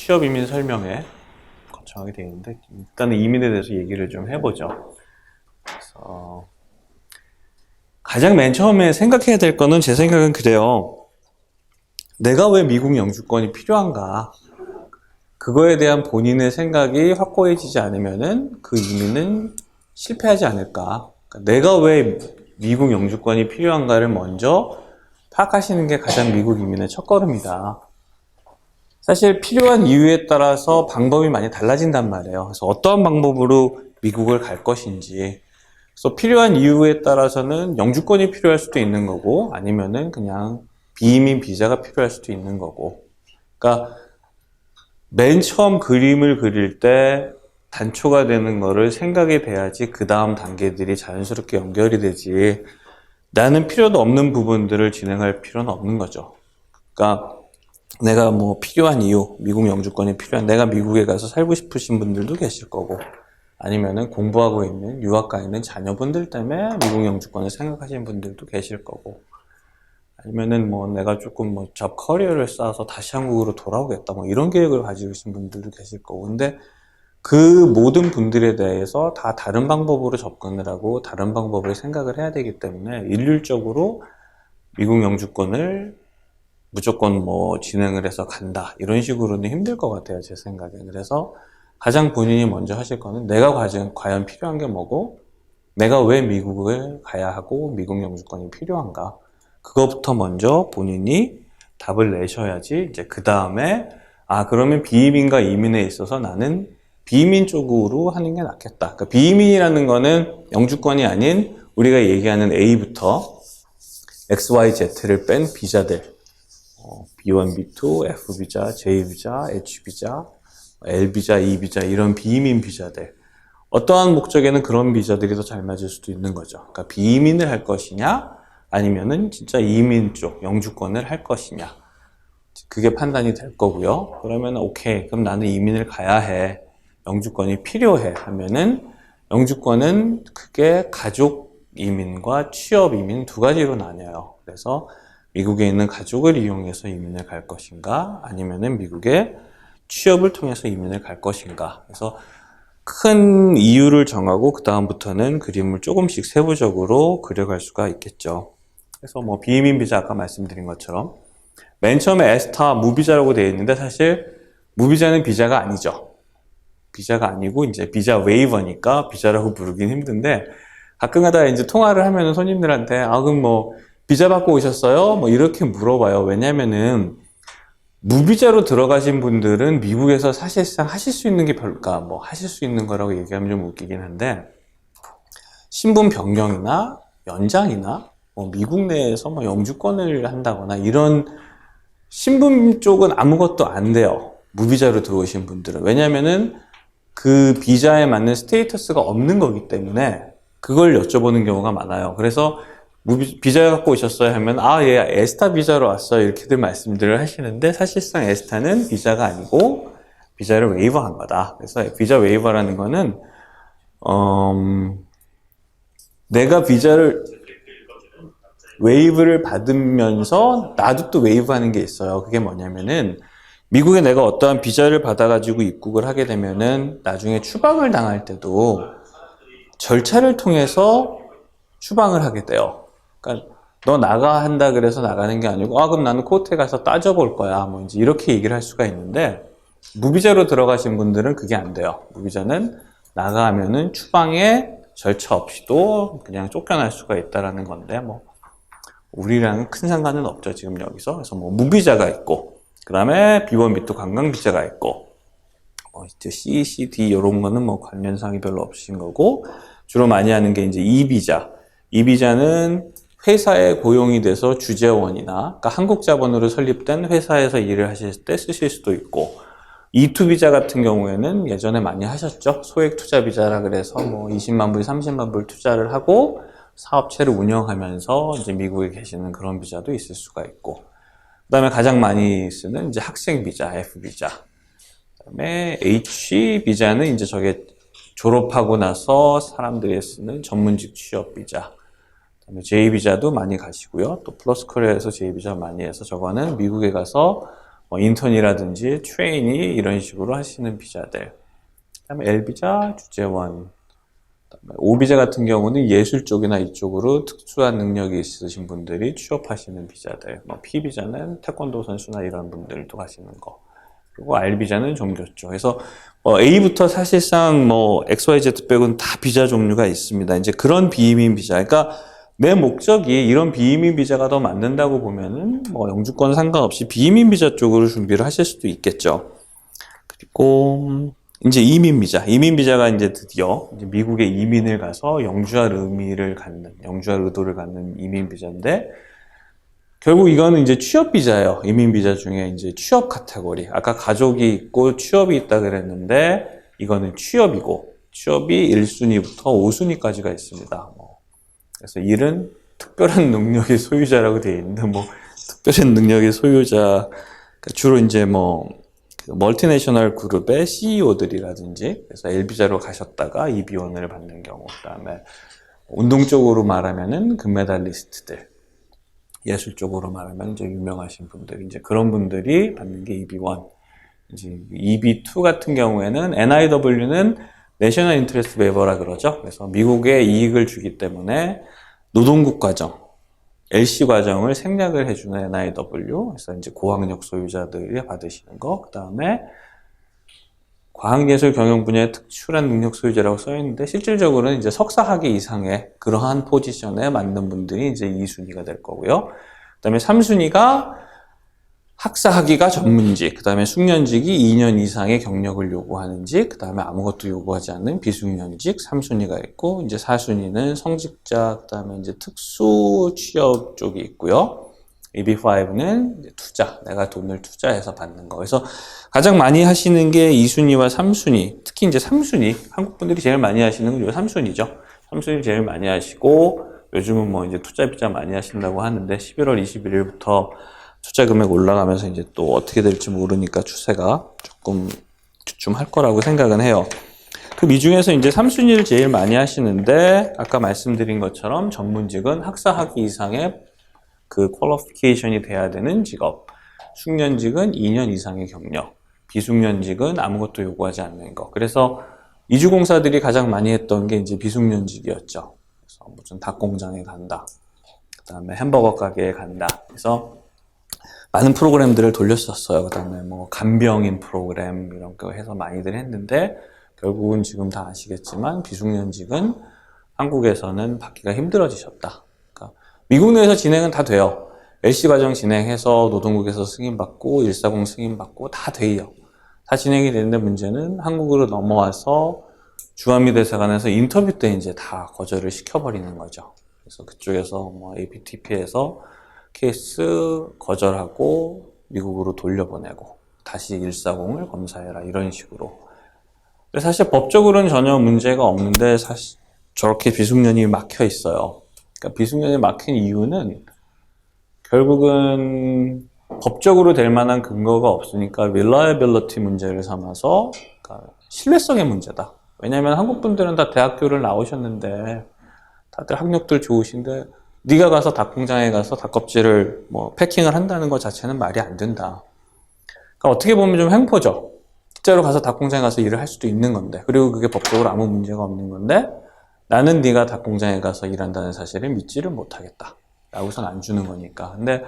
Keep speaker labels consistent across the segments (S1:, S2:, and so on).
S1: 취업 이민 설명회 거쳐하게 되어 있는데, 일단은 이민에 대해서 얘기를 좀 해보죠. 그래서 가장 맨 처음에 생각해야 될 거는, 제 생각은 그래요. 내가 왜 미국 영주권이 필요한가? 그거에 대한 본인의 생각이 확고해지지 않으면은 그 이민은 실패하지 않을까? 그러니까 내가 왜 미국 영주권이 필요한가를 먼저 파악하시는 게 가장 미국 이민의 첫걸음이다. 사실 필요한 이유에 따라서 방법이 많이 달라진단 말이에요. 그래서 어떠한 방법으로 미국을 갈 것인지. 그래서 필요한 이유에 따라서는 영주권이 필요할 수도 있는 거고, 아니면은 그냥 비이민 비자가 필요할 수도 있는 거고. 그러니까 맨 처음 그림을 그릴 때 단초가 되는 거를 생각이 돼야지 그 다음 단계들이 자연스럽게 연결이 되지, 나는 필요도 없는 부분들을 진행할 필요는 없는 거죠. 그러니까 내가 뭐 필요한 이유, 미국 영주권이 필요한, 내가 미국에 가서 살고 싶으신 분들도 계실 거고, 아니면은 공부하고 있는, 유학 가 있는 자녀분들 때문에 미국 영주권을 생각하시는 분들도 계실 거고, 아니면은 뭐 내가 조금 뭐 잡 커리어를 쌓아서 다시 한국으로 돌아오겠다, 뭐 이런 계획을 가지고 계신 분들도 계실 거고. 근데 그 모든 분들에 대해서 다 다른 방법으로 접근을 하고 다른 방법을 생각을 해야 되기 때문에, 일률적으로 미국 영주권을 무조건 뭐 진행을 해서 간다, 이런 식으로는 힘들 것 같아요, 제 생각에. 그래서 가장 본인이 먼저 하실 거는, 내가 과연 필요한 게 뭐고, 내가 왜 미국을 가야 하고 미국 영주권이 필요한가, 그거부터 먼저 본인이 답을 내셔야지, 이제 그 다음에 그러면 비이민과 이민에 있어서 나는 비이민 쪽으로 하는 게 낫겠다. 그러니까 비이민이라는 거는 영주권이 아닌 우리가 얘기하는 A부터 XYZ를 뺀 비자들, B1, B2, F비자, J비자, H비자, L비자, E비자, 이런 비이민 비자들. 어떠한 목적에는 그런 비자들이 더 잘 맞을 수도 있는 거죠. 그러니까 비이민을 할 것이냐, 아니면은 진짜 이민 쪽 영주권을 할 것이냐, 그게 판단이 될 거고요. 그러면 오케이, 그럼 나는 이민을 가야 해, 영주권이 필요해 하면은, 영주권은 크게 가족 이민과 취업 이민 두 가지로 나뉘어요. 그래서 미국에 있는 가족을 이용해서 이민을 갈 것인가, 아니면은 미국의 취업을 통해서 이민을 갈 것인가. 그래서 큰 이유를 정하고 그 다음부터는 그림을 조금씩 세부적으로 그려갈 수가 있겠죠. 그래서 뭐 비이민 비자, 아까 말씀드린 것처럼 맨 처음에 에스타 무비자라고 되어 있는데, 사실 무비자는 비자가 아니죠. 비자가 아니고 이제 비자 웨이버니까 비자라고 부르긴 힘든데, 가끔 가다가 이제 통화를 하면은 손님들한테 그럼 뭐 비자 받고 오셨어요? 뭐 이렇게 물어봐요. 왜냐면은 무비자로 들어가신 분들은 미국에서 사실상 하실 수 있는 게 별까, 뭐 하실 수 있는 거라고 얘기하면 좀 웃기긴 한데, 신분 변경이나 연장이나 뭐 미국 내에서 뭐 영주권을 한다거나 이런 신분 쪽은 아무것도 안 돼요, 무비자로 들어오신 분들은. 왜냐면은 그 비자에 맞는 스테이터스가 없는 거기 때문에 그걸 여쭤보는 경우가 많아요. 그래서 비자 갖고 오셨어요 하면 예, 에스타 비자로 왔어요, 이렇게들 말씀들을 하시는데, 사실상 에스타는 비자가 아니고 비자를 웨이버한 거다. 그래서 비자 웨이버라는 거는 내가 비자를 웨이브를 받으면서 나도 또 웨이브하는 게 있어요. 그게 뭐냐면은, 미국에 내가 어떠한 비자를 받아가지고 입국을 하게 되면은 나중에 추방을 당할 때도 절차를 통해서 추방을 하게 돼요. 그러니까 너 나가 한다 그래서 나가는 게 아니고, 그럼 나는 코र्트에 가서 따져볼 거야, 뭐 이제 이렇게 얘기를 할 수가 있는데, 무비자로 들어가신 분들은 그게 안 돼요. 무비자는 나가면은 추방에 절차 없이도 그냥 쫓겨날 수가 있다라는 건데, 뭐 우리랑은 큰 상관은 없죠, 지금 여기서. 그래서 뭐 무비자가 있고, 그 다음에 B1, B2 관광 비자가 있고, 이제 C, C, D 이런 거는 뭐 관련상이 별로 없으신 거고, 주로 많이 하는 게 이제 E 비자. 이 비자는 회사에 고용이 돼서 주재원이나, 그러니까 한국 자본으로 설립된 회사에서 일을 하실 때 쓰실 수도 있고, E2 비자 같은 경우에는 예전에 많이 하셨죠. 소액 투자 비자라 그래서 뭐 20만 불, 30만 불 투자를 하고 사업체를 운영하면서 이제 미국에 계시는 그런 비자도 있을 수가 있고, 그 다음에 가장 많이 쓰는 이제 학생 비자, F 비자. 그 다음에 H 비자는 이제 저게 졸업하고 나서 사람들이 쓰는 전문직 취업 비자. 그다음에 J 비자도 많이 가시고요. 또 플러스 코리아에서 J 비자 많이 해서, 저거는 미국에 가서 뭐 인턴이라든지 트레이니 이런 식으로 하시는 비자들. 그다음에 L비자, 주재원. 그다음에 O비자 같은 경우는 예술 쪽이나 이쪽으로 특수한 능력이 있으신 분들이 취업하시는 비자들. 뭐 P비자는 태권도 선수나 이런 분들도 가시는 거. 그리고 R비자는 종교 쪽. 그래서 A부터 사실상 뭐 XYZ 빼고는 다 비자 종류가 있습니다. 이제 그런 비이민 비자. 그러니까 내 목적이 이런 비이민 비자가 더 맞는다고 보면은 뭐 영주권 상관없이 비이민 비자 쪽으로 준비를 하실 수도 있겠죠. 그리고 이제 이민 비자. 이민 비자가 이제 드디어 이제 미국에 이민을 가서 영주할 의미를 갖는, 영주할 의도를 갖는 이민 비자인데 결국 이거는 이제 취업 비자예요. 이민 비자 중에 이제 취업 카테고리. 아까 가족이 있고 취업이 있다 그랬는데 이거는 취업이고 취업이 1순위부터 5순위까지가 있습니다. 그래서 일은 특별한 능력의 소유자라고 되어 있는데 뭐 특별한 능력의 소유자 주로 이제 뭐 멀티내셔널 그룹의 CEO들이라든지 그래서 L비자로 가셨다가 EB1을 받는 경우 그다음에 운동 쪽으로 말하면은 금메달리스트들 예술 쪽으로 말하면 이제 유명하신 분들 이제 그런 분들이 받는 게 EB1 이제 EB2 같은 경우에는 NIW는 내셔널 인트레스트 웨이버라 그러죠. 그래서 미국에 이익을 주기 때문에 노동국 과정, LC 과정을 생략을 해주는 NIW. 그래서 이제 고학력 소유자들이 받으시는 거. 그 다음에 과학예술 경영 분야의 특출한 능력 소유자라고 써 있는데 실질적으로는 이제 석사학위 이상의 그러한 포지션에 맞는 분들이 이제 2순위가 될 거고요. 그 다음에 3순위가 학사학위가 전문직, 그 다음에 숙련직이 2년 이상의 경력을 요구하는직, 그 다음에 아무것도 요구하지 않는 비숙련직 3순위가 있고, 이제 4순위는 성직자, 그 다음에 이제 특수 취업 쪽이 있고요. EB5는 투자, 내가 돈을 투자해서 받는 거. 그래서 가장 많이 하시는 게 2순위와 3순위, 특히 이제 3순위, 한국 분들이 제일 많이 하시는 건 요 3순위죠. 3순위 제일 많이 하시고, 요즘은 뭐 이제 투자 비자 많이 하신다고 하는데, 11월 21일부터 투자 금액 올라가면서 이제 또 어떻게 될지 모르니까 추세가 조금 주춤할 거라고 생각은 해요. 그럼 이 중에서 이제 3순위를 제일 많이 하시는데 아까 말씀드린 것처럼 전문직은 학사학위 이상의 그 퀄리피케이션이 돼야 되는 직업, 숙련직은 2년 이상의 경력, 비숙련직은 아무것도 요구하지 않는 거. 그래서 이주공사들이 가장 많이 했던 게 이제 비숙련직이었죠. 그래서 무슨 닭공장에 간다, 그 다음에 햄버거 가게에 간다. 그래서 많은 프로그램들을 돌렸었어요. 그 다음에 뭐 간병인 프로그램 이런 거 해서 많이들 했는데 결국은 지금 다 아시겠지만 비숙련직은 한국에서는 받기가 힘들어지셨다. 그러니까 미국 내에서 진행은 다 돼요. LC 과정 진행해서 노동국에서 승인받고 140 승인받고 다 돼요. 다 진행이 되는데 문제는 한국으로 넘어와서 주한미 대사관에서 인터뷰 때 이제 다 거절을 시켜버리는 거죠. 그래서 그쪽에서 뭐 APTP에서 케이스 거절하고 미국으로 돌려보내고 다시 140을 검사해라 이런 식으로. 근데 사실 법적으로는 전혀 문제가 없는데 사실 저렇게 비숙련이 막혀 있어요. 그러니까 비숙련이 막힌 이유는 결국은 법적으로 될 만한 근거가 없으니까 reliability 문제를 삼아서 그러니까 신뢰성의 문제다. 왜냐하면 한국 분들은 다 대학교를 나오셨는데 다들 학력들 좋으신데 네가 가서 닭공장에 가서 닭껍질을 뭐 패킹을 한다는 것 자체는 말이 안 된다. 그러니까 어떻게 보면 좀 횡포죠. 실제로 가서 닭공장에 가서 일을 할 수도 있는 건데 그리고 그게 법적으로 아무 문제가 없는 건데 나는 네가 닭공장에 가서 일한다는 사실을 믿지를 못하겠다. 라고선 안 주는 거니까. 근데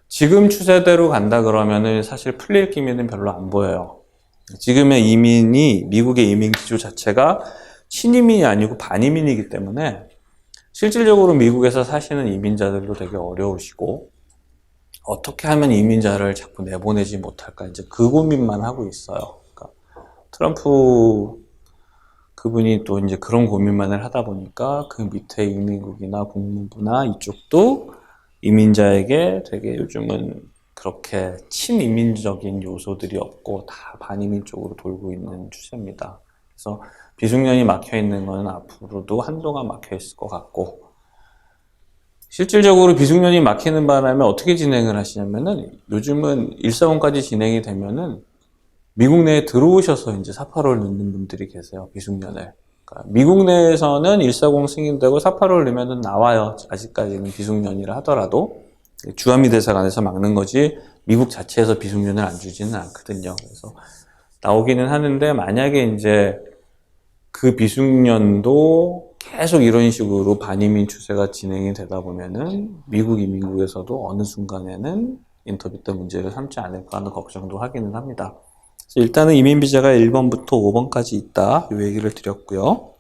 S1: 지금 추세대로 간다 그러면은 사실 풀릴 기미는 별로 안 보여요. 지금의 이민이 미국의 이민 기조 자체가 신이민이 아니고 반이민이기 때문에 실질적으로 미국에서 사시는 이민자들도 되게 어려우시고 어떻게 하면 이민자를 자꾸 내보내지 못할까 이제 그 고민만 하고 있어요. 그러니까 트럼프 그분이 또 이제 그런 고민만을 하다 보니까 그 밑에 이민국이나 국무부나 이쪽도 이민자에게 되게 요즘은 그렇게 친이민적인 요소들이 없고 다 반이민 쪽으로 돌고 있는 추세입니다. 그래서 비숙련이 막혀 있는 건 앞으로도 한동안 막혀 있을 것 같고 실질적으로 비숙련이 막히는 바람에 어떻게 진행을 하시냐면은 요즘은 140까지 진행이 되면은 미국 내에 들어오셔서 이제 485를 넣는 분들이 계세요. 비숙련을. 그러니까 미국 내에서는 140 승인되고 485를 넣으면 나와요. 아직까지는 비숙련이라 하더라도. 주한미 대사관에서 막는 거지 미국 자체에서 비숙련을 안 주지는 않거든요. 그래서 나오기는 하는데 만약에 이제 그 비숙련도 계속 이런 식으로 반이민 추세가 진행이 되다 보면은 미국 이민국에서도 어느 순간에는 인터뷰 때 문제를 삼지 않을까 하는 걱정도 하기는 합니다. 그래서 일단은 이민 비자가 1번부터 5번까지 있다. 이 얘기를 드렸고요.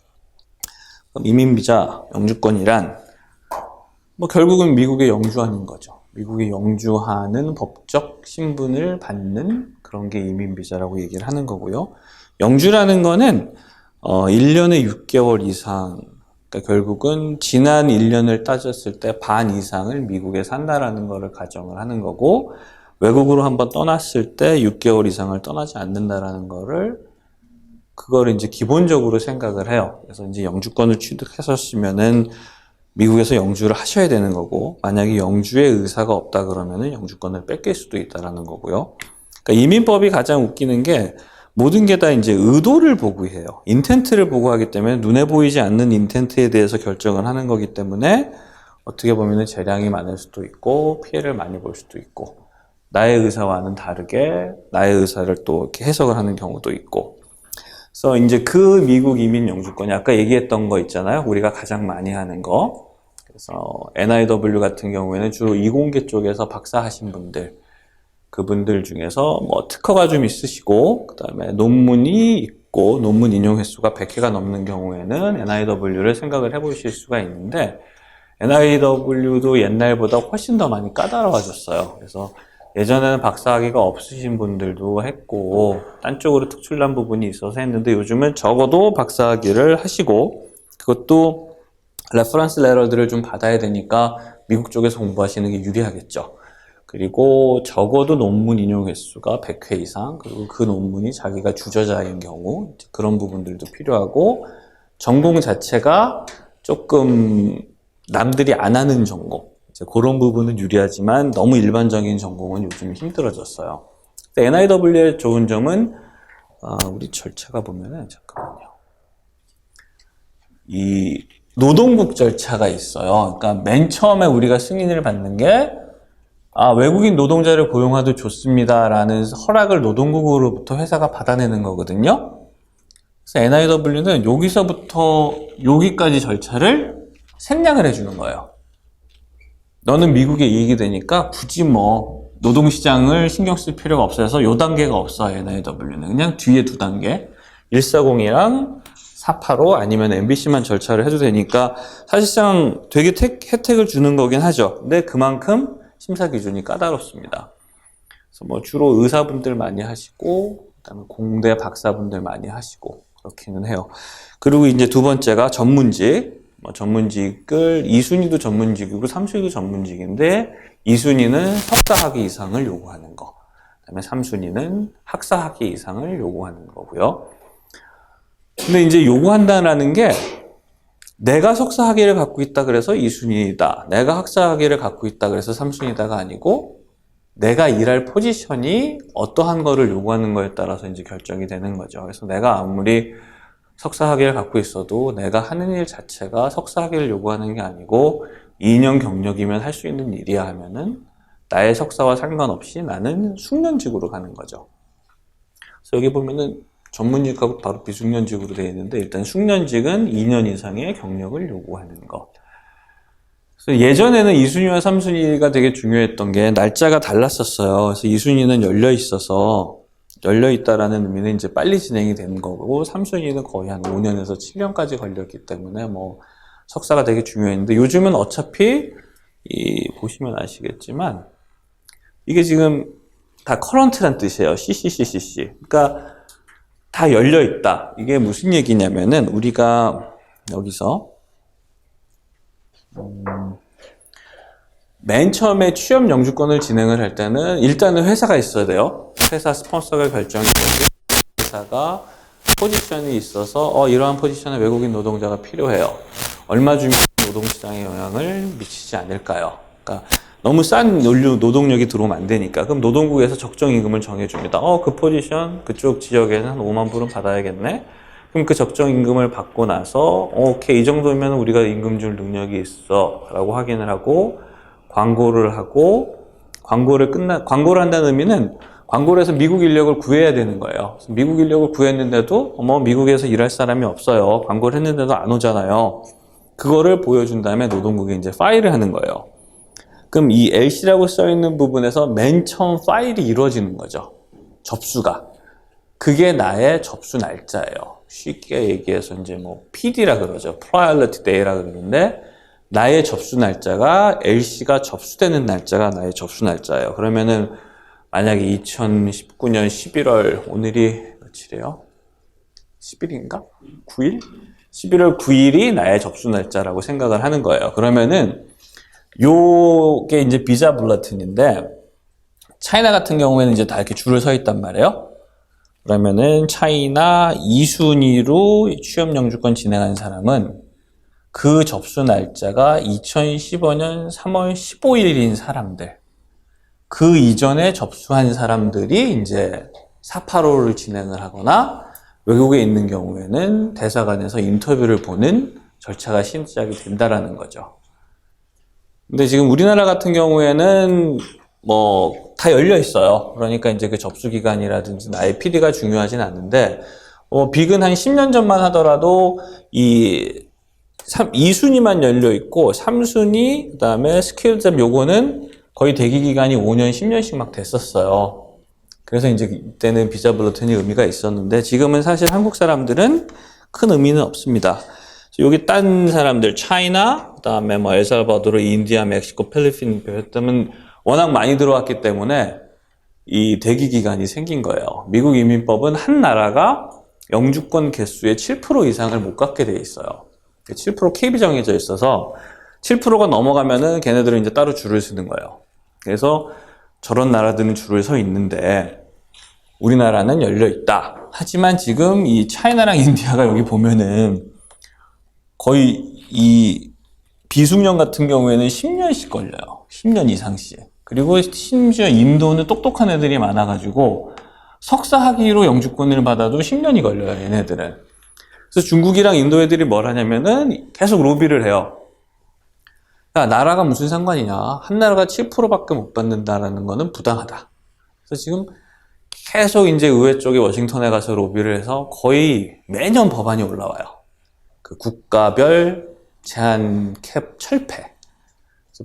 S1: 그럼 이민 비자 영주권이란 뭐 결국은 미국의 영주하는 거죠. 미국의 영주하는 법적 신분을 받는 그런 게 이민 비자라고 얘기를 하는 거고요. 영주라는 거는 1년에 6개월 이상, 그러니까 결국은 지난 1년을 따졌을 때 반 이상을 미국에 산다라는 거를 가정을 하는 거고, 외국으로 한번 떠났을 때 6개월 이상을 떠나지 않는다라는 거를, 그거를 이제 기본적으로 생각을 해요. 그래서 이제 영주권을 취득하셨으면은 미국에서 영주를 하셔야 되는 거고, 만약에 영주의 의사가 없다 그러면은 영주권을 뺏길 수도 있다라는 거고요. 그러니까 이민법이 가장 웃기는 게 모든 게 다 이제 의도를 보고 해요. 인텐트를 보고 하기 때문에 눈에 보이지 않는 인텐트에 대해서 결정을 하는 거기 때문에 어떻게 보면은 재량이 많을 수도 있고 피해를 많이 볼 수도 있고 나의 의사와는 다르게 나의 의사를 또 이렇게 해석을 하는 경우도 있고. 그래서 이제 그 미국 이민 영주권이 아까 얘기했던 거 있잖아요. 우리가 가장 많이 하는 거. 그래서 NIW 같은 경우에는 주로 이공계 쪽에서 박사하신 분들, 그분들 중에서 뭐 특허가 좀 있으시고 그 다음에 논문이 있고 논문 인용 횟수가 100회가 넘는 경우에는 NIW를 생각을 해보실 수가 있는데, NIW도 옛날보다 훨씬 더 많이 까다로워졌어요. 그래서 예전에는 박사학위가 없으신 분들도 했고 딴 쪽으로 특출난 부분이 있어서 했는데, 요즘은 적어도 박사학위를 하시고 그것도 레퍼런스 레터들을 좀 받아야 되니까 미국 쪽에서 공부하시는 게 유리하겠죠. 그리고 적어도 논문 인용 횟수가 100회 이상, 그리고 그 논문이 자기가 주저자인 경우 그런 부분들도 필요하고, 전공 자체가 조금 남들이 안 하는 전공, 이제 그런 부분은 유리하지만 너무 일반적인 전공은 요즘 힘들어졌어요. NIW의 좋은 점은 우리 절차가 보면은 잠깐만요. 이 노동국 절차가 있어요. 그러니까 맨 처음에 우리가 승인을 받는 게 외국인 노동자를 고용해도 좋습니다라는 허락을 노동국으로부터 회사가 받아내는 거거든요. 그래서 NIW는 여기서부터 여기까지 절차를 생략을 해주는 거예요. 너는 미국에 이익이 되니까 굳이 뭐 노동시장을 신경 쓸 필요가 없어서 요 단계가 없어. NIW는 그냥 뒤에 두 단계 140이랑 485 아니면 MBC만 절차를 해도 되니까 사실상 되게 혜택을 주는 거긴 하죠. 근데 그만큼 심사 기준이 까다롭습니다. 그래서 뭐 주로 의사분들 많이 하시고, 그다음에 공대 박사분들 많이 하시고 그렇기는 해요. 그리고 이제 두 번째가 전문직. 전문직을 2순위도 전문직이고 3순위도 전문직인데 2순위는 석사학위 이상을 요구하는 거. 그다음에 3순위는 학사학위 이상을 요구하는 거고요. 근데 이제 요구한다라는 게 내가 석사학위를 갖고 있다 그래서 2순위다. 내가 학사학위를 갖고 있다 그래서 3순위다가 아니고 내가 일할 포지션이 어떠한 거를 요구하는 거에 따라서 이제 결정이 되는 거죠. 그래서 내가 아무리 석사학위를 갖고 있어도 내가 하는 일 자체가 석사학위를 요구하는 게 아니고 2년 경력이면 할 수 있는 일이야 하면은 나의 석사와 상관없이 나는 숙련직으로 가는 거죠. 그래서 여기 보면은 전문직하고 바로 비숙련직으로 되어 있는데, 일단 숙련직은 2년 이상의 경력을 요구하는 것. 그래서 예전에는 2순위와 3순위가 되게 중요했던 게 날짜가 달랐었어요. 그래서 2순위는 열려있다라는 의미는 이제 빨리 진행이 되는 거고, 3순위는 거의 한 5년에서 7년까지 걸렸기 때문에 뭐 석사가 되게 중요했는데, 요즘은 어차피 보시면 아시겠지만 이게 지금 다 커런트란 뜻이에요. CCCCC. 그러니까 다 열려있다. 이게 무슨 얘기냐면은 우리가 여기서 맨 처음에 취업 영주권을 진행을 할 때는 일단은 회사가 있어야 돼요. 회사 스폰서가 결정이 되고 회사가 포지션이 있어서 이러한 포지션에 외국인 노동자가 필요해요. 얼마 주면 노동시장에 영향을 미치지 않을까요? 그러니까 너무 싼 노동력이 들어오면 안 되니까. 그럼 노동국에서 적정 임금을 정해줍니다. 그 포지션 그쪽 지역에는 한 5만 불은 받아야겠네. 그럼 그 적정 임금을 받고 나서 오케이 이 정도면 우리가 임금 줄 능력이 있어 라고 확인을 하고 광고를 하고, 광고를 한다는 의미는 광고를 해서 미국 인력을 구해야 되는 거예요. 미국 인력을 구했는데도, 미국에서 일할 사람이 없어요. 광고를 했는데도 안 오잖아요. 그거를 보여준 다음에 노동국에 이제 파일을 하는 거예요. 그럼 이 LC라고 써 있는 부분에서 맨 처음 파일이 이루어지는 거죠. 접수가. 그게 나의 접수 날짜예요. 쉽게 얘기해서 이제 PD라 그러죠. Priority Day라 그러는데, 나의 접수 날짜가, LC가 접수되는 날짜가 나의 접수 날짜예요. 그러면은, 만약에 2019년 11월, 오늘이 며칠이에요? 10일인가? 9일? 11월 9일이 나의 접수 날짜라고 생각을 하는 거예요. 그러면은, 요게 이제 비자 블러튼인데, 차이나 같은 경우에는 이제 다 이렇게 줄을 서 있단 말이에요. 그러면은, 차이나 2순위로 취업 영주권 진행한 사람은 그 접수 날짜가 2015년 3월 15일인 사람들. 그 이전에 접수한 사람들이 이제 485를 진행을 하거나 외국에 있는 경우에는 대사관에서 인터뷰를 보는 절차가 시작이 된다라는 거죠. 근데 지금 우리나라 같은 경우에는 다 열려 있어요. 그러니까 이제 그 접수 기간이라든지 나의 PD가 중요하진 않는데, 빅은 한 10년 전만 하더라도 2순위만 열려 있고 3순위, 그 다음에 스킬잡 요거는 거의 대기 기간이 5년, 10년씩 막 됐었어요. 그래서 이제 이때는 비자 블러튼이 의미가 있었는데, 지금은 사실 한국 사람들은 큰 의미는 없습니다. 여기 딴 사람들, 차이나, 그 다음에 엘살바도르, 인디아, 멕시코, 필리핀, 베트남은 워낙 많이 들어왔기 때문에 이 대기 기간이 생긴 거예요. 미국 이민법은 한 나라가 영주권 개수의 7% 이상을 못 갖게 돼 있어요. 7% 캡이 정해져 있어서 7%가 넘어가면은 걔네들은 이제 따로 줄을 서는 거예요. 그래서 저런 나라들은 줄을 서 있는데 우리나라는 열려 있다. 하지만 지금 이 차이나랑 인디아가 여기 보면은 거의 이 비숙련 같은 경우에는 10년씩 걸려요. 10년 이상씩. 그리고 심지어 인도는 똑똑한 애들이 많아가지고 석사 학위로 영주권을 받아도 10년이 걸려요, 얘네들은. 그래서 중국이랑 인도 애들이 뭘 하냐면은 계속 로비를 해요. 야, 나라가 무슨 상관이냐. 한 나라가 7%밖에 못 받는다라는 거는 부당하다. 그래서 지금 계속 이제 의회 쪽에 워싱턴에 가서 로비를 해서 거의 매년 법안이 올라와요. 그 국가별 제한 캡 철폐.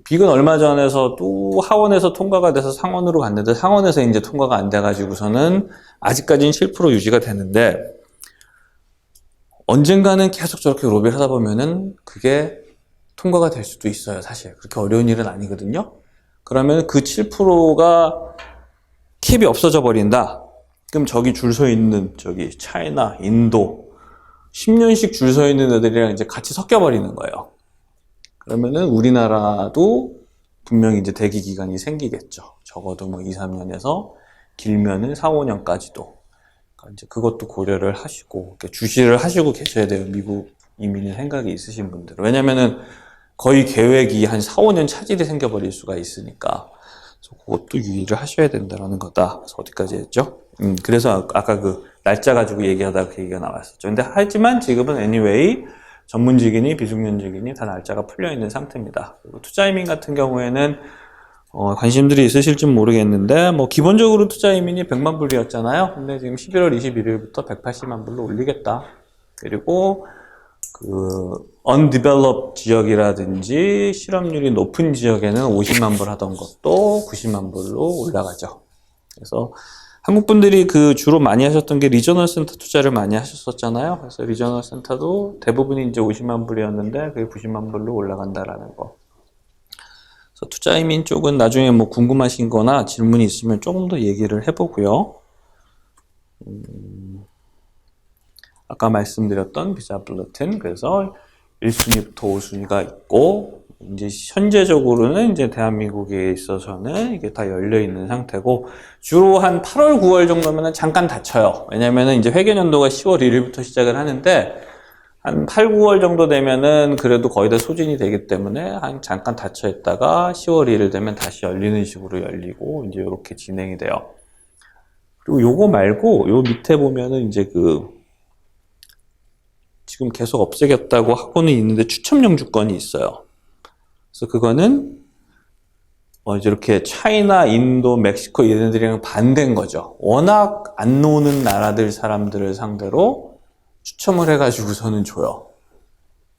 S1: 빅은 얼마 전에서 또 하원에서 통과가 돼서 상원으로 갔는데 상원에서 이제 통과가 안 돼가지고서는 아직까지는 7% 유지가 되는데 언젠가는 계속 저렇게 로비를 하다 보면은 그게 통과가 될 수도 있어요. 사실 그렇게 어려운 일은 아니거든요. 그러면 그 7%가 캡이 없어져 버린다. 그럼 저기 줄 서 있는 저기 차이나, 인도 10년씩 줄 서 있는 애들이랑 이제 같이 섞여 버리는 거예요. 그러면은 우리나라도 분명히 이제 대기 기간이 생기겠죠. 적어도 2, 3년에서 길면은 4, 5년까지도. 그러니까 이제 그것도 고려를 하시고 주시를 하시고 계셔야 돼요. 미국 이민의 생각이 있으신 분들은. 왜냐면은 거의 계획이 한 4, 5년 차질이 생겨버릴 수가 있으니까. 그래서 그것도 유의를 하셔야 된다는 거다. 그래서 어디까지 했죠? 그래서 아까 그 날짜 가지고 얘기하다가 그 얘기가 나왔었죠. 근데 하지만 지금은 anyway 전문직이니 비숙련직이니 다 날짜가 풀려있는 상태입니다. 그리고 투자이민 같은 경우에는 관심들이 있으실지 모르겠는데 기본적으로 투자이민이 100만 불이었잖아요. 근데 지금 11월 21일부터 180만 불로 올리겠다. 그리고 그 undeveloped 지역이라든지 실업률이 높은 지역에는 50만 불 하던 것도 90만 불로 올라가죠. 그래서 한국 분들이 그 주로 많이 하셨던 게 리저널 센터 투자를 많이 하셨었잖아요. 그래서 리저널 센터도 대부분이 이제 50만 불이었는데 그게 90만 불로 올라간다라는 거. 그래서 투자이민 쪽은 나중에 궁금하신 거나 질문이 있으면 조금 더 얘기를 해보고요. 아까 말씀드렸던 비자 블러튼, 그래서 1순위부터 5순위가 있고, 이제 현재적으로는 이제 대한민국에 있어서는 이게 다 열려 있는 상태고, 주로 한 8월, 9월 정도면은 잠깐 닫혀요. 왜냐면은 이제 회계연도가 10월 1일부터 시작을 하는데, 한 8, 9월 정도 되면은 그래도 거의 다 소진이 되기 때문에 한 잠깐 닫혀 있다가 10월 1일 되면 다시 열리는 식으로 열리고, 이제 이렇게 진행이 돼요. 그리고 요거 말고, 요 밑에 보면은 이제 지금 계속 없애겠다고 하고는 있는데 추첨 영주권이 있어요. 그래서 그거는 뭐 이렇게 차이나, 인도, 멕시코 얘네들이랑 반대인 거죠. 워낙 안 노는 나라들 사람들을 상대로 추첨을 해가지고서는 줘요.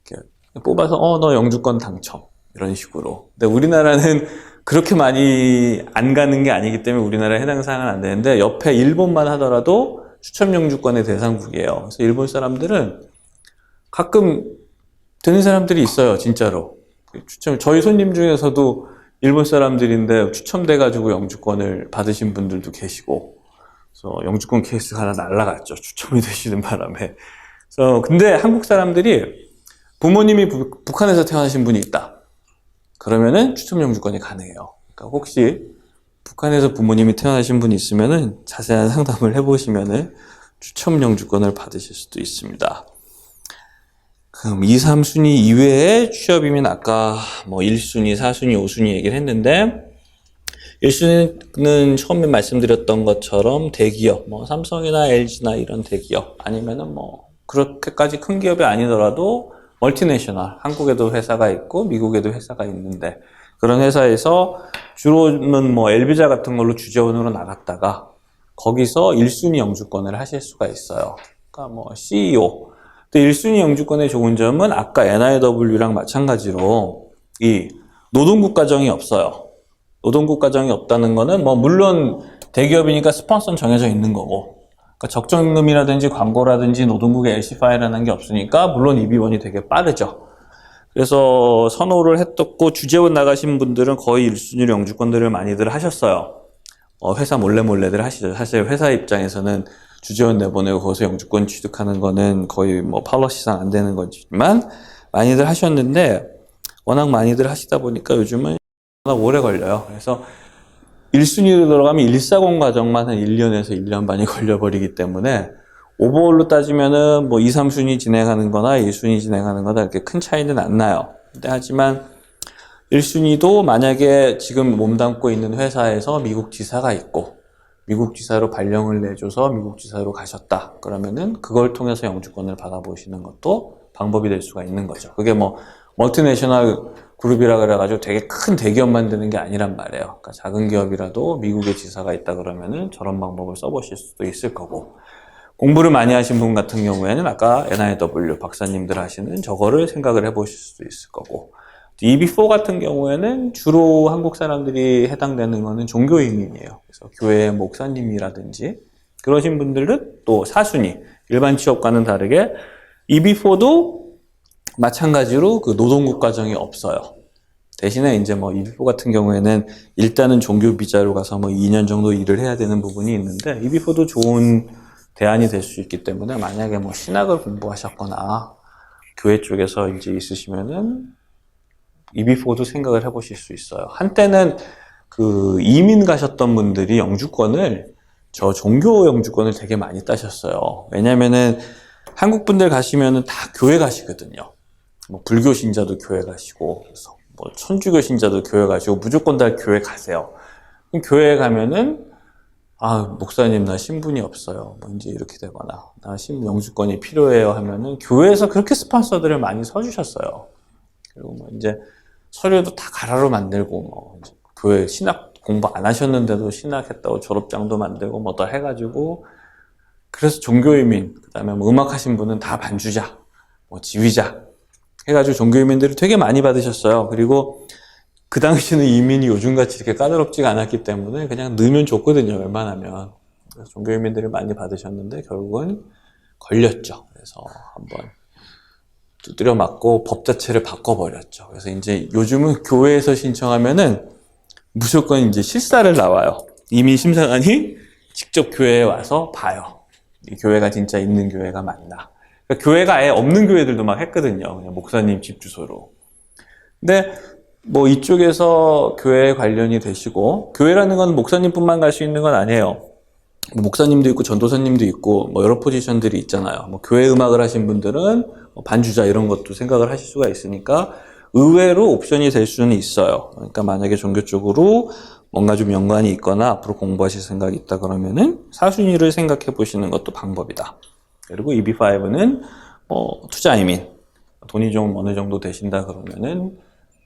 S1: 이렇게 뽑아서 너 영주권 당첨 이런 식으로. 근데 우리나라는 그렇게 많이 안 가는 게 아니기 때문에 우리나라에 해당 사항은 안 되는데 옆에 일본만 하더라도 추첨 영주권의 대상국이에요. 그래서 일본 사람들은 가끔 되는 사람들이 있어요, 진짜로. 저희 손님 중에서도 일본 사람들인데 추첨돼가지고 영주권을 받으신 분들도 계시고, 그래서 영주권 케이스가 하나 날라갔죠, 추첨이 되시는 바람에. 그래서 근데 한국 사람들이 부모님이 북한에서 태어나신 분이 있다. 그러면은 추첨 영주권이 가능해요. 그러니까 혹시 북한에서 부모님이 태어나신 분이 있으면은 자세한 상담을 해보시면은 추첨 영주권을 받으실 수도 있습니다. 그럼 2, 3순위 이외에 취업이면 아까 뭐 1순위, 4순위, 5순위 얘기를 했는데 1순위는 처음에 말씀드렸던 것처럼 대기업, 뭐 삼성이나 LG나 이런 대기업 아니면은 뭐 그렇게까지 큰 기업이 아니더라도 멀티내셔널, 한국에도 회사가 있고 미국에도 회사가 있는데 그런 회사에서 주로는 뭐 엘비자 같은 걸로 주재원으로 나갔다가 거기서 1순위 영주권을 하실 수가 있어요. 그러니까 뭐 CEO. 근데 1순위 영주권의 좋은 점은 아까 NIW랑 마찬가지로 이 노동국가정이 없어요. 노동국가정이 없다는 거는 뭐 물론 대기업이니까 스폰서는 정해져 있는 거고, 그러니까 적정임금이라든지 광고라든지 노동국의 LC 파일이라는 게 없으니까 물론 EB1이 되게 빠르죠. 그래서 선호를 했었고 주재원 나가신 분들은 거의 1순위로 영주권들을 많이들 하셨어요. 회사 몰래들 하시죠. 사실 회사 입장에서는 주재원 내보내고 거기서 영주권 취득하는 거는 거의 뭐 팔러시상 안 되는 거지만 많이들 하셨는데 워낙 많이들 하시다 보니까 요즘은 워낙 오래 걸려요. 그래서 1순위로 들어가면 140 과정만 한 1년에서 1년 반이 걸려버리기 때문에 오버홀로 따지면은 뭐 2, 3순위 진행하는 거나 1순위 진행하는 거나 이렇게 큰 차이는 안 나요. 근데 하지만 1순위도 만약에 지금 몸담고 있는 회사에서 미국 지사가 있고 미국 지사로 발령을 내줘서 미국 지사로 가셨다. 그러면은 그걸 통해서 영주권을 받아보시는 것도 방법이 될 수가 있는 거죠. 그게 뭐 멀티내셔널 그룹이라 그래가지고 되게 큰 대기업만 되는 게 아니란 말이에요. 그러니까 작은 기업이라도 미국에 지사가 있다 그러면은 저런 방법을 써보실 수도 있을 거고, 공부를 많이 하신 분 같은 경우에는 아까 NIW 박사님들 하시는 저거를 생각을 해보실 수도 있을 거고, EB4 같은 경우에는 주로 한국 사람들이 해당되는 거는 종교이민이에요. 그래서 교회 목사님이라든지 그러신 분들은 또 4순위, 일반 취업과는 다르게 EB4도 마찬가지로 그 노동국 과정이 없어요. 대신에 이제 뭐 EB4 같은 경우에는 일단은 종교 비자로 가서 뭐 2년 정도 일을 해야 되는 부분이 있는데 EB4도 좋은 대안이 될 수 있기 때문에 만약에 뭐 신학을 공부하셨거나 교회 쪽에서 이제 있으시면은 EB4도 생각을 해보실 수 있어요. 한때는 그 이민 가셨던 분들이 영주권을 저 종교 영주권을 되게 많이 따셨어요. 왜냐면은 한국 분들 가시면은 다 교회 가시거든요. 뭐 불교 신자도 교회 가시고, 그래서 뭐 천주교 신자도 교회 가시고 무조건 다 교회 가세요. 그럼 교회에 가면은 목사님 나 신분이 없어요. 뭐 이제 이렇게 되거나 나 영주권이 필요해요 하면은 교회에서 그렇게 스폰서들을 많이 서주셨어요. 그리고 뭐 이제 서류도 다 가라로 만들고 뭐 이제 교회 신학 공부 안 하셨는데도 신학했다고 졸업장도 만들고 뭐 더 해가지고, 그래서 종교이민, 그 다음에 뭐 음악 하신 분은 다 반주자, 뭐 지휘자 해가지고 종교이민들을 되게 많이 받으셨어요. 그리고 그 당시에는 이민이 요즘같이 이렇게 까다롭지가 않았기 때문에 그냥 넣으면 좋거든요, 웬만하면. 그래서 종교이민들을 많이 받으셨는데 결국은 걸렸죠. 그래서 한번 두드려 맞고 법 자체를 바꿔버렸죠. 그래서 이제 요즘은 교회에서 신청하면은 무조건 이제 실사를 나와요. 이민 심사관이 직접 교회에 와서 봐요. 이 교회가 진짜 있는 교회가 맞나. 그러니까 교회가 아예 없는 교회들도 막 했거든요. 그냥 목사님 집 주소로. 근데 뭐 이쪽에서 교회에 관련이 되시고, 교회라는 건 목사님뿐만 갈 수 있는 건 아니에요. 목사님도 있고 전도사님도 있고 뭐 여러 포지션들이 있잖아요. 뭐 교회 음악을 하신 분들은 반주자 이런 것도 생각을 하실 수가 있으니까 의외로 옵션이 될 수는 있어요. 그러니까 만약에 종교 쪽으로 뭔가 좀 연관이 있거나 앞으로 공부하실 생각이 있다 그러면은 4순위를 생각해 보시는 것도 방법이다. 그리고 EB5는 투자 이민, 돈이 좀 어느 정도 되신다 그러면은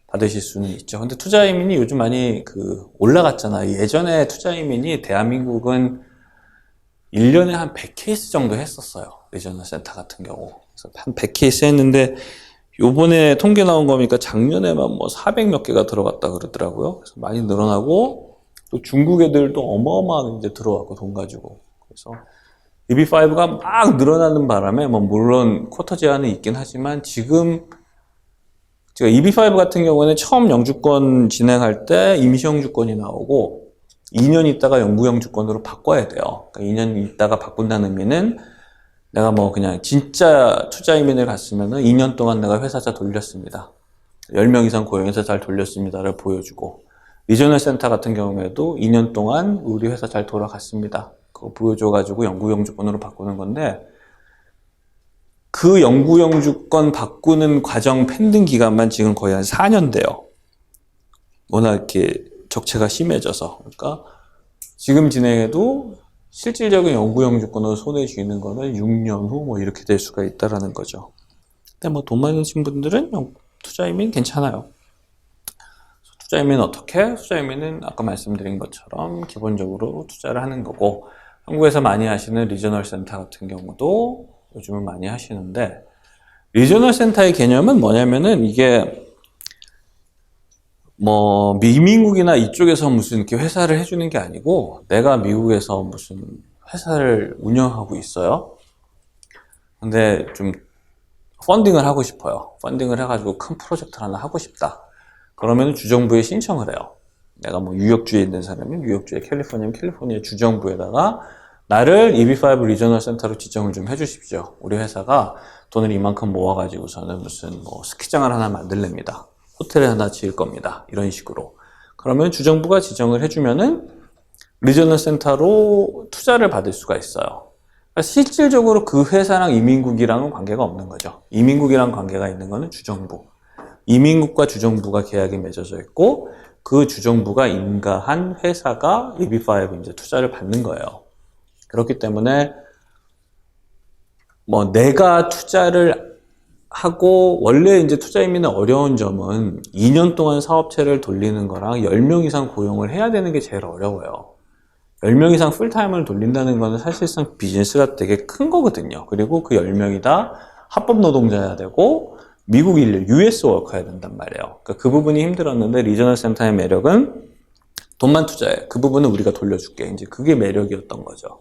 S1: 받으실 수는 있죠. 근데 투자 이민이 요즘 많이 올라갔잖아요. 예전에 투자 이민이 대한민국은 1년에 한 100케이스 정도 했었어요. 리저널 센터 같은 경우. 그래서 한 100케이스 했는데 요번에 통계 나온 거니까 작년에만 뭐 400 몇 개가 들어갔다 그러더라고요. 그래서 많이 늘어나고 또 중국 애들도 어마어마하게 이제 들어왔고 돈 가지고. 그래서 EB5가 막 늘어나는 바람에 뭐 물론 쿼터 제한은 있긴 하지만 지금 제가 EB5 같은 경우에는 처음 영주권 진행할 때 임시 영주권이 나오고 2년 있다가 영구 영주권으로 바꿔야 돼요. 그러니까 2년 있다가 바꾼다는 의미는 내가 뭐 그냥 진짜 투자 이민을 갔으면은 2년 동안 내가 회사자 돌렸습니다. 10명 이상 고용해서 잘 돌렸습니다를 보여주고 리저널 센터 같은 경우에도 2년 동안 우리 회사 잘 돌아갔습니다. 그거 보여줘가지고 영구 영주권으로 바꾸는 건데 그 영구 영주권 바꾸는 과정 펜딩 기간만 지금 거의 한 4년 돼요. 워낙 이렇게 적체가 심해져서. 그러니까 지금 진행해도 실질적인 영구 영주권으로 손에 쥐는 거는 6년 후 뭐 이렇게 될 수가 있다라는 거죠. 근데 뭐 돈 많으신 분들은 투자 이민 괜찮아요. 투자 이민은 어떻게? 투자 이민은 아까 말씀드린 것처럼 기본적으로 투자를 하는 거고 한국에서 많이 하시는 리저널 센터 같은 경우도 요즘은 많이 하시는데 리저널 센터의 개념은 뭐냐면은 이게 뭐 미국이나 이쪽에서 무슨 이렇게 회사를 해주는 게 아니고 내가 미국에서 무슨 회사를 운영하고 있어요. 근데 좀 펀딩을 하고 싶어요. 펀딩을 해가지고 큰 프로젝트를 하나 하고 싶다. 그러면 주정부에 신청을 해요. 내가 뭐 뉴욕주에 있는 사람이 뉴욕주에, 캘리포니아면 캘리포니아 주정부에다가 나를 EB5 리저널 센터로 지정을 좀 해주십시오. 우리 회사가 돈을 이만큼 모아가지고서는 무슨 뭐 스키장을 하나 만들랍니다. 호텔을 하나 지을 겁니다. 이런 식으로. 그러면 주정부가 지정을 해주면은 리저널 센터로 투자를 받을 수가 있어요. 그러니까 실질적으로 그 회사랑 이민국이랑은 관계가 없는 거죠. 이민국이랑 관계가 있는 거는 주정부. 이민국과 주정부가 계약이 맺어져 있고 그 주정부가 인가한 회사가 EB5 이제 투자를 받는 거예요. 그렇기 때문에 뭐 내가 투자를 하고 원래 이제 투자 이민의 어려운 점은 2년 동안 사업체를 돌리는 거랑 10명 이상 고용을 해야 되는 게 제일 어려워요. 10명 이상 풀타임을 돌린다는 거는 사실상 비즈니스가 되게 큰 거거든요. 그리고 그 10명이 다 합법 노동자여야 되고 미국 인력, US 워커여야 된단 말이에요. 그러니까 그 부분이 힘들었는데 리저널 센터의 매력은 돈만 투자해. 그 부분은 우리가 돌려줄게. 이제 그게 매력이었던 거죠.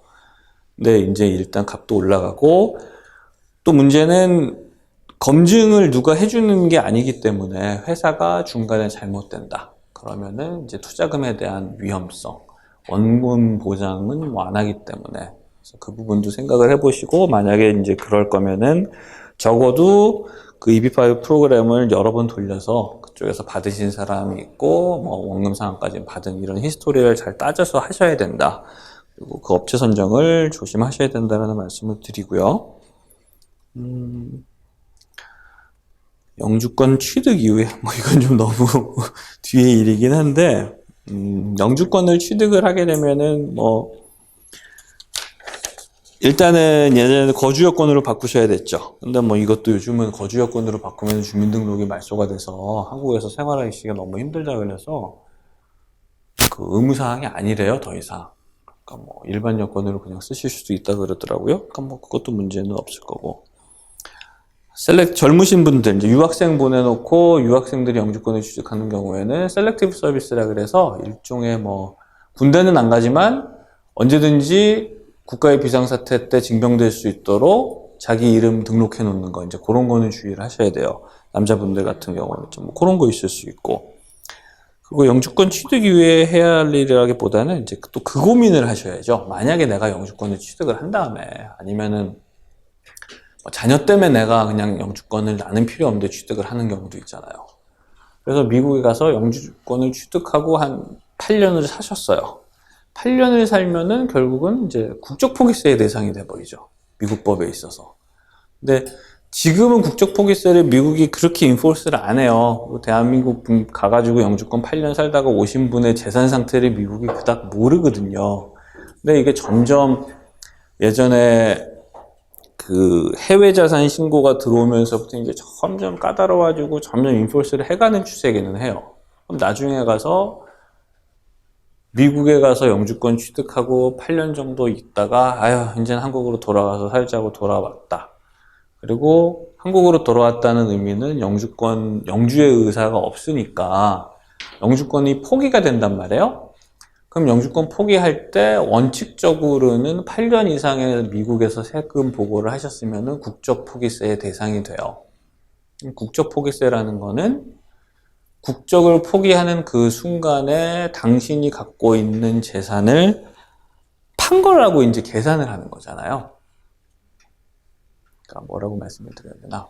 S1: 근데 이제 일단 값도 올라가고 또 문제는 검증을 누가 해주는 게 아니기 때문에 회사가 중간에 잘못된다. 그러면은 이제 투자금에 대한 위험성, 원금 보장은 뭐 안 하기 때문에 그래서 그 부분도 생각을 해보시고 만약에 이제 그럴 거면은 적어도 그 EB5 프로그램을 여러 번 돌려서 그쪽에서 받으신 사람이 있고 뭐 원금 상환까지 받은 이런 히스토리를 잘 따져서 하셔야 된다. 그리고 그 업체 선정을 조심하셔야 된다는 말씀을 드리고요. 영주권 취득 이후에 뭐 이건 좀 너무 뒤의 일이긴 한데 영주권을 취득을 하게 되면은 뭐 일단은 예전에 거주 여권으로 바꾸셔야 됐죠. 근데 뭐 이것도 요즘은 거주 여권으로 바꾸면 주민등록이 말소가 돼서 한국에서 생활하시기가 너무 힘들다 그래서 그 의무사항이 아니래요, 더 이상. 그러니까 뭐 일반 여권으로 그냥 쓰실 수도 있다 그러더라고요. 그러니까 뭐 그것도 문제는 없을 거고. 젊으신 분들, 이제 유학생 보내놓고 유학생들이 영주권을 취득하는 경우에는 셀렉티브 서비스라 그래서 일종의 뭐 군대는 안 가지만 언제든지 국가의 비상사태 때 징병될 수 있도록 자기 이름 등록해 놓는 거, 이제 그런 거는 주의를 하셔야 돼요. 남자분들 같은 경우는 좀 뭐 그런 거 있을 수 있고. 그리고 영주권 취득 이후에 해야 할 일이라기보다는 이제 또 그 고민을 하셔야죠. 만약에 내가 영주권을 취득을 한 다음에 아니면은 자녀 때문에 내가 그냥 영주권을 나는 필요 없는데 취득을 하는 경우도 있잖아요. 그래서 미국에 가서 영주권을 취득하고 한 8년을 사셨어요. 8년을 살면은 결국은 이제 국적 포기세의 대상이 돼버리죠. 미국 법에 있어서. 근데 지금은 국적 포기세를 미국이 그렇게 인포스를 안 해요. 대한민국 분 가가지고 영주권 8년 살다가 오신 분의 재산 상태를 미국이 그닥 모르거든요. 근데 이게 점점 예전에 그 해외 자산 신고가 들어오면서부터 이제 점점 까다로워지고 점점 인포스를 해가는 추세기는 해요. 그럼 나중에 가서 미국에 가서 영주권 취득하고 8년 정도 있다가 아유 이제는 한국으로 돌아가서 살자고 돌아왔다. 그리고 한국으로 돌아왔다는 의미는 영주의 의사가 없으니까 영주권이 포기가 된단 말이에요. 그럼 영주권 포기할 때 원칙적으로는 8년 이상의 미국에서 세금 보고를 하셨으면 국적 포기세의 대상이 돼요. 국적 포기세라는 거는 국적을 포기하는 그 순간에 당신이 갖고 있는 재산을 판 거라고 이제 계산을 하는 거잖아요. 그러니까 뭐라고 말씀을 드려야 되나?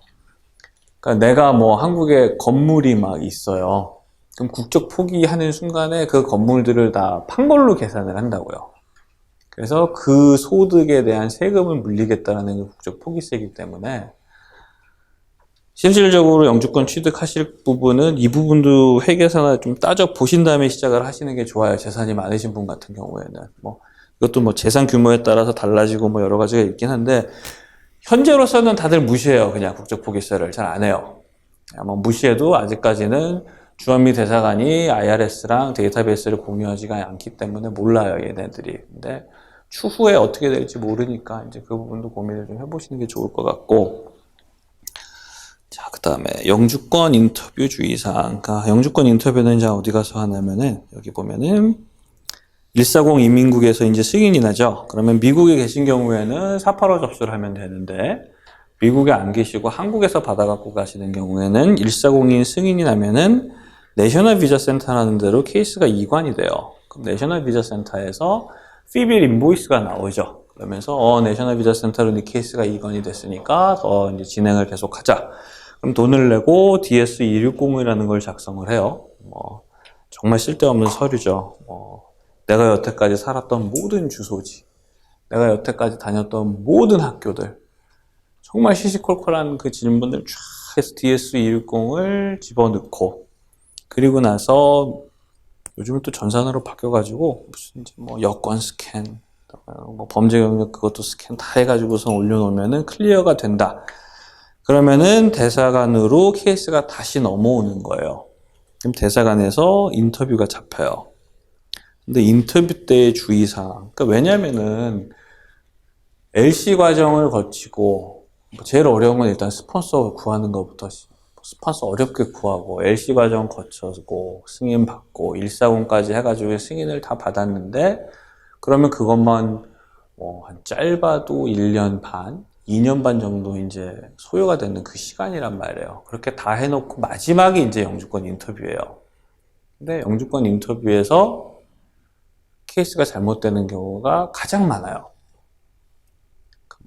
S1: 그러니까 내가 뭐 한국에 건물이 막 있어요. 그럼 국적 포기하는 순간에 그 건물들을 다 판 걸로 계산을 한다고요. 그래서 그 소득에 대한 세금을 물리겠다는 게 국적 포기세이기 때문에 실질적으로 영주권 취득하실 부분은 이 부분도 회계사나 좀 따져 보신 다음에 시작을 하시는 게 좋아요. 재산이 많으신 분 같은 경우에는 뭐 이것도 뭐 재산 규모에 따라서 달라지고 뭐 여러 가지가 있긴 한데 현재로서는 다들 무시해요. 그냥 국적 포기세를 잘 안 해요. 아마 무시해도 아직까지는 주한미 대사관이 IRS랑 데이터베이스를 공유하지가 않기 때문에 몰라요, 얘네들이. 근데 추후에 어떻게 될지 모르니까 이제 그 부분도 고민을 좀 해보시는 게 좋을 것 같고. 자, 그 다음에 영주권 인터뷰 주의사항. 그러니까 영주권 인터뷰는 이제 어디 가서 하냐면은 여기 보면은 140 이민국에서 이제 승인이 나죠. 그러면 미국에 계신 경우에는 485 접수를 하면 되는데 미국에 안 계시고 한국에서 받아갖고 가시는 경우에는 140인 승인이 나면은 내셔널 비자 센터라는 데로 케이스가 이관이 돼요. 그럼 내셔널 비자 센터에서 피빌 인보이스가 나오죠. 그러면서 내셔널 비자 센터로 네 케이스가 이관이 됐으니까 더 이제 진행을 계속하자. 그럼 돈을 내고 DS260이라는 걸 작성을 해요. 뭐 정말 쓸데없는 서류죠. 내가 여태까지 살았던 모든 주소지, 내가 여태까지 다녔던 모든 학교들, 정말 시시콜콜한 그 질문들 쫙 해서 DS260을 집어넣고 그리고 나서 요즘은 또 전산으로 바뀌어가지고 무슨 이제 뭐 여권 스캔, 뭐 범죄 경력 그것도 스캔 다 해가지고서 올려놓으면은 클리어가 된다. 그러면은 대사관으로 케이스가 다시 넘어오는 거예요. 그럼 대사관에서 인터뷰가 잡혀요. 근데 인터뷰 때의 주의사항. 그러니까 왜냐면은 LC 과정을 거치고 제일 어려운 건 일단 스폰서 구하는 것부터 스폰서 어렵게 구하고 LC 과정 거쳐고 승인 받고 140까지 해가지고 승인을 다 받았는데 그러면 그것만 뭐 한 짧아도 1년 반, 2년 반 정도 이제 소요가 되는 그 시간이란 말이에요. 그렇게 다 해놓고 마지막에 이제 영주권 인터뷰예요. 근데 영주권 인터뷰에서 케이스가 잘못되는 경우가 가장 많아요.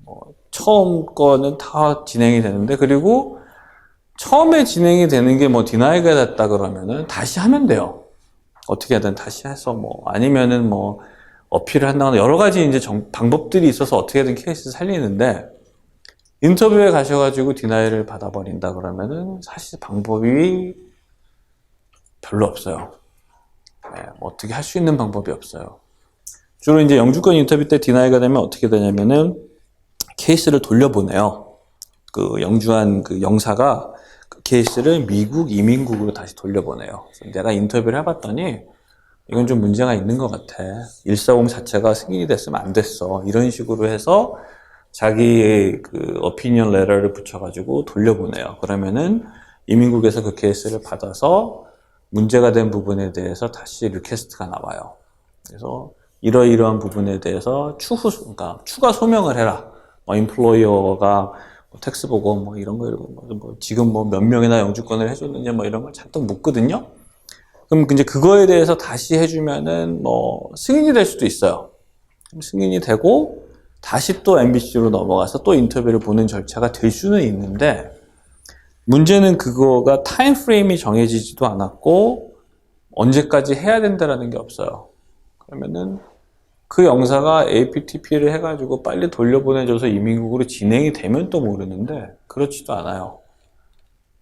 S1: 뭐 처음 거는 다 진행이 되는데 그리고 처음에 진행이 되는 게 뭐 디나이가 됐다 그러면은 다시 하면 돼요. 어떻게 하든 다시 해서 뭐 아니면은 뭐 어필을 한다거나 여러 가지 이제 방법들이 있어서 어떻게든 케이스 살리는데 인터뷰에 가셔가지고 디나이를 받아버린다 그러면은 사실 방법이 별로 없어요. 네, 어떻게 할 수 있는 방법이 없어요. 주로 이제 영주권 인터뷰 때 디나이가 되면 어떻게 되냐면은 케이스를 돌려보내요. 그 영주한 그 영사가 그 케이스를 미국 이민국으로 다시 돌려보내요. 내가 인터뷰를 해봤더니 이건 좀 문제가 있는 것 같아. 140 자체가 승인이 됐으면 안 됐어. 이런 식으로 해서 자기 그 어피니언 레터를 붙여가지고 돌려보내요. 그러면은 이민국에서 그 케이스를 받아서 문제가 된 부분에 대해서 다시 리퀘스트가 나와요. 그래서 이러이러한 부분에 대해서 그러니까 추가 소명을 해라. 인플로이어가 텍스 보고 뭐 이런 거 지금 뭐 몇 명이나 영주권을 해줬느냐 뭐 이런 걸 잔뜩 묻거든요. 그럼 이제 그거에 대해서 다시 해주면은 뭐 승인이 될 수도 있어요. 승인이 되고 다시 또 MBC로 넘어가서 또 인터뷰를 보는 절차가 될 수는 있는데 문제는 그거가 타임 프레임이 정해지지도 않았고 언제까지 해야 된다라는 게 없어요. 그러면은 그 영사가 APTP를 해가지고 빨리 돌려보내줘서 이민국으로 진행이 되면 또 모르는데 그렇지도 않아요.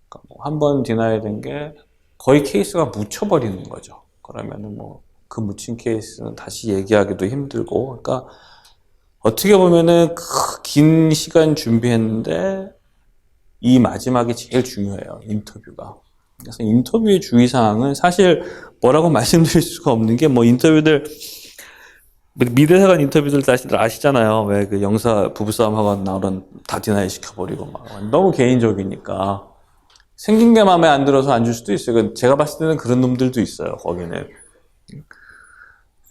S1: 그러니까 뭐 한 번 디나이 된 게 거의 케이스가 묻혀버리는 거죠. 그러면은 뭐 그 묻힌 케이스는 다시 얘기하기도 힘들고, 그러니까 어떻게 보면은 긴 시간 준비했는데 이 마지막이 제일 중요해요. 인터뷰가. 그래서 인터뷰의 주의사항은 사실 뭐라고 말씀드릴 수가 없는 게 뭐 인터뷰들 미대사관 인터뷰들 다들 아시잖아요. 왜 그 영사 부부싸움 하고 나오는 다 디나이 시켜버리고 막 너무 개인적이니까 생긴 게 마음에 안 들어서 안 줄 수도 있어요. 제가 봤을 때는 그런 놈들도 있어요. 거기는.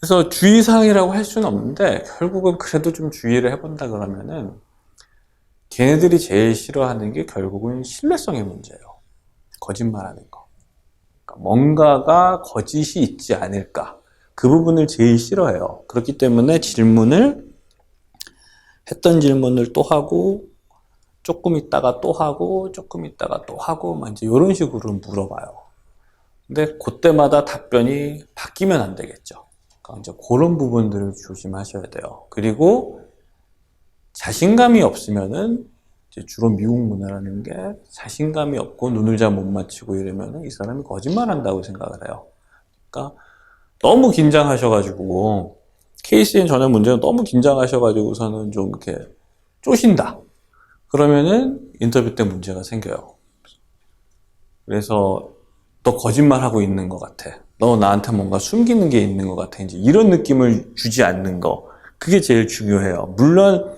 S1: 그래서 주의사항이라고 할 수는 없는데 결국은 그래도 좀 주의를 해본다 그러면은 걔네들이 제일 싫어하는 게 결국은 신뢰성의 문제예요. 거짓말하는 거. 그러니까 뭔가가 거짓이 있지 않을까. 그 부분을 제일 싫어해요. 그렇기 때문에 했던 질문을 또 하고, 조금 있다가 또 하고, 조금 있다가 또 하고, 막 이제 이런 식으로 물어봐요. 근데 그때마다 답변이 바뀌면 안 되겠죠. 그러니까 이제 그런 부분들을 조심하셔야 돼요. 그리고 자신감이 없으면은 이제 주로 미국 문화라는 게 자신감이 없고 눈을 잘 못 맞추고 이러면은 이 사람이 거짓말한다고 생각을 해요. 그러니까 너무 긴장하셔가지고 케이스엔 전혀 문제는 너무 긴장하셔가지고서는 좀 이렇게 쪼신다. 그러면은 인터뷰 때 문제가 생겨요. 그래서 너 거짓말하고 있는 것 같아. 너 나한테 뭔가 숨기는 게 있는 것 같아. 이제 이런 느낌을 주지 않는 거. 그게 제일 중요해요. 물론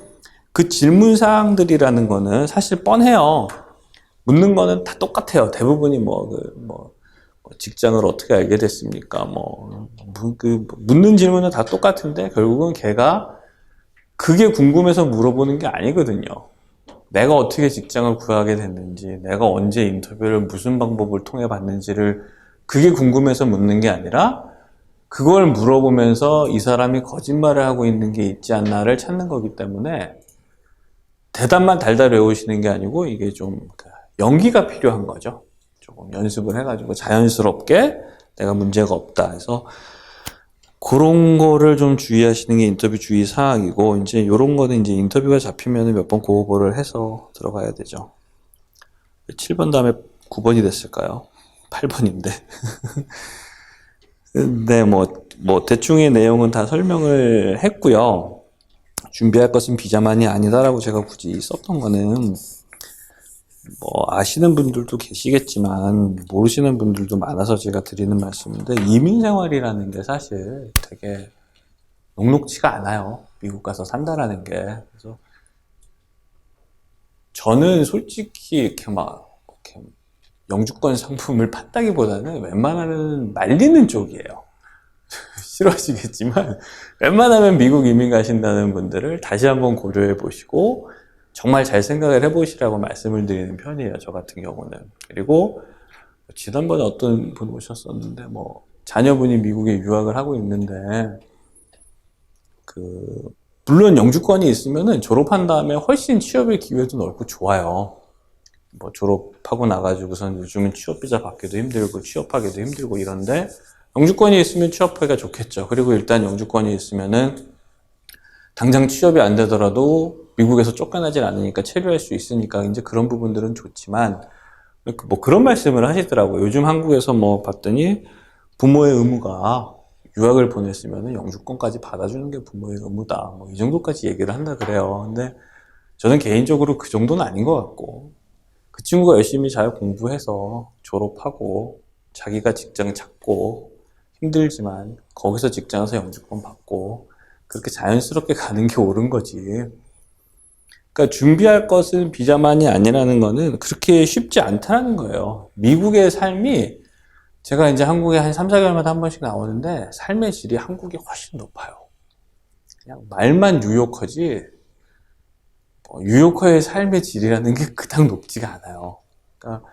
S1: 그 질문 사항들이라는 거는 사실 뻔해요. 묻는 거는 다 똑같아요. 대부분이 직장을 어떻게 알게 됐습니까? 묻는 질문은 다 똑같은데 결국은 걔가 그게 궁금해서 물어보는 게 아니거든요. 내가 어떻게 직장을 구하게 됐는지, 내가 언제 인터뷰를 무슨 방법을 통해 봤는지를 그게 궁금해서 묻는 게 아니라 그걸 물어보면서 이 사람이 거짓말을 하고 있는 게 있지 않나를 찾는 거기 때문에 대답만 달달 외우시는 게 아니고 이게 좀 연기가 필요한 거죠. 조금 연습을 해가지고 자연스럽게 내가 문제가 없다 해서 그런 거를 좀 주의하시는 게 인터뷰 주의 사항이고, 이제 이런 거는 이제 인터뷰가 잡히면 몇 번 고오버를 해서 들어가야 되죠. 7번 다음에 9번이 됐을까요? 8번인데. 근데 대충의 내용은 다 설명을 했고요. 준비할 것은 비자만이 아니다라고 제가 굳이 썼던 거는 아시는 분들도 계시겠지만 모르시는 분들도 많아서 제가 드리는 말씀인데, 이민 생활이라는 게 사실 되게 녹록지가 않아요. 미국 가서 산다라는 게. 그래서 저는 솔직히 이렇게 영주권 상품을 판다기보다는 웬만하면 말리는 쪽이에요. 싫어하시겠지만 웬만하면 미국 이민 가신다는 분들을 다시 한번 고려해 보시고 정말 잘 생각을 해보시라고 말씀을 드리는 편이에요. 저 같은 경우는. 그리고 지난번에 어떤 분 오셨었는데 자녀분이 미국에 유학을 하고 있는데 물론 영주권이 있으면은 졸업한 다음에 훨씬 취업의 기회도 넓고 좋아요. 졸업하고 나가지고선 요즘은 취업비자 받기도 힘들고 취업하기도 힘들고 이런데 영주권이 있으면 취업하기가 좋겠죠. 그리고 일단 영주권이 있으면은 당장 취업이 안 되더라도 미국에서 쫓겨나질 않으니까 체류할 수 있으니까 이제 그런 부분들은 좋지만 그런 말씀을 하시더라고요. 요즘 한국에서 봤더니 부모의 의무가 유학을 보냈으면 영주권까지 받아주는 게 부모의 의무다. 이 정도까지 얘기를 한다 그래요. 근데 저는 개인적으로 그 정도는 아닌 것 같고, 그 친구가 열심히 잘 공부해서 졸업하고 자기가 직장 잡고 힘들지만 거기서 직장에서 영주권 받고 그렇게 자연스럽게 가는 게 옳은 거지. 그러니까 준비할 것은 비자만이 아니라는 거는 그렇게 쉽지 않다는 거예요. 미국의 삶이, 제가 이제 한국에 한 3, 4개월마다 한 번씩 나오는데 삶의 질이 한국이 훨씬 높아요. 그냥 말만 뉴요커지 뉴요커의 삶의 질이라는 게 그닥 높지가 않아요. 그러니까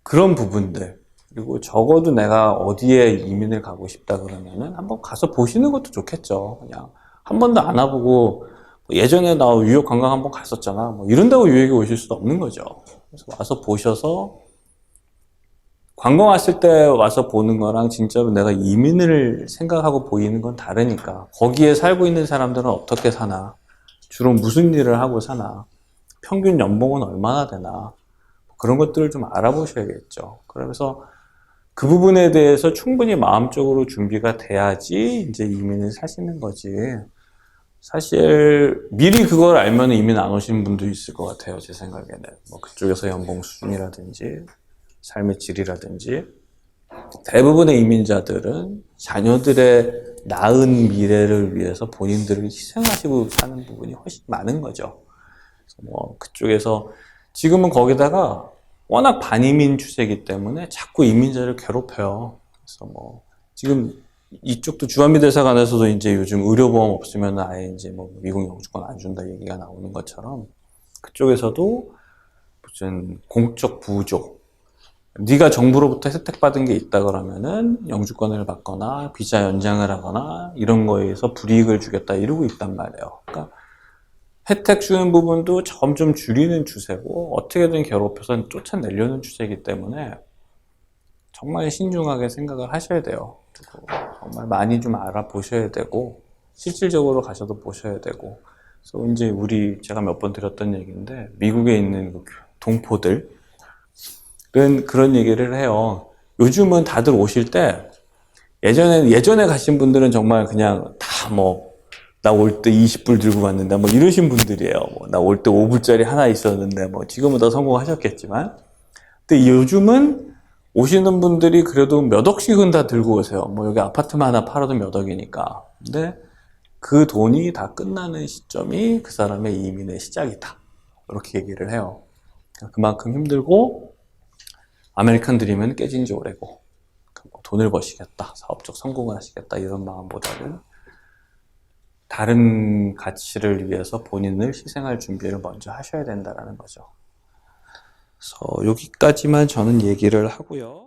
S1: 그런 부분들, 그리고 적어도 내가 어디에 이민을 가고 싶다 그러면은 한번 가서 보시는 것도 좋겠죠. 그냥 한 번도 안 와보고 예전에 나 뉴욕 관광 한번 갔었잖아 이런다고 뉴욕에 오실 수도 없는 거죠. 그래서 와서 보셔서, 관광 왔을 때 와서 보는 거랑 진짜로 내가 이민을 생각하고 보이는 건 다르니까, 거기에 살고 있는 사람들은 어떻게 사나, 주로 무슨 일을 하고 사나, 평균 연봉은 얼마나 되나, 그런 것들을 좀 알아보셔야겠죠. 그러면서 그 부분에 대해서 충분히 마음적으로 준비가 돼야지 이제 이민을 사시는 거지. 사실 미리 그걸 알면 이민 안 오신 분도 있을 것 같아요. 제 생각에는. 뭐 그쪽에서 연봉 수준이라든지 삶의 질이라든지 대부분의 이민자들은 자녀들의 나은 미래를 위해서 본인들을 희생하시고 사는 부분이 훨씬 많은 거죠. 그래서 뭐 그쪽에서 지금은 거기다가 워낙 반이민 추세이기 때문에 자꾸 이민자를 괴롭혀요. 그래서 뭐 지금 이쪽도 주한미 대사관에서도 이제 요즘 의료보험 없으면 아예 이제 뭐 미국 영주권 안 준다 얘기가 나오는 것처럼 그쪽에서도 무슨 공적 부조, 네가 정부로부터 혜택받은 게 있다 그러면은 영주권을 받거나 비자 연장을 하거나 이런 거에서 불이익을 주겠다 이러고 있단 말이에요. 그러니까 혜택 주는 부분도 점점 줄이는 추세고 어떻게든 괴롭혀서 쫓아내려는 추세이기 때문에 정말 신중하게 생각을 하셔야 돼요. 그리고 정말 많이 좀 알아보셔야 되고 실질적으로 가셔도 보셔야 되고. 그래서 이제 제가 몇 번 드렸던 얘기인데 미국에 있는 그 동포들은 그런 얘기를 해요. 요즘은 다들 오실 때 예전에 가신 분들은 정말 그냥 다 나 올 때 20불 들고 갔는데 뭐 이러신 분들이에요. 나 올 때 5불짜리 하나 있었는데 뭐 지금은 더 성공하셨겠지만. 근데 요즘은 오시는 분들이 그래도 몇 억씩은 다 들고 오세요. 뭐 여기 아파트만 하나 팔아도 몇 억이니까. 근데 그 돈이 다 끝나는 시점이 그 사람의 이민의 시작이다. 이렇게 얘기를 해요. 그만큼 힘들고 아메리칸 드림은 깨진 지 오래고 돈을 버시겠다, 사업적 성공을 하시겠다 이런 마음보다는 다른 가치를 위해서 본인을 희생할 준비를 먼저 하셔야 된다는 거죠. 그래서 여기까지만 저는 얘기를 하고요.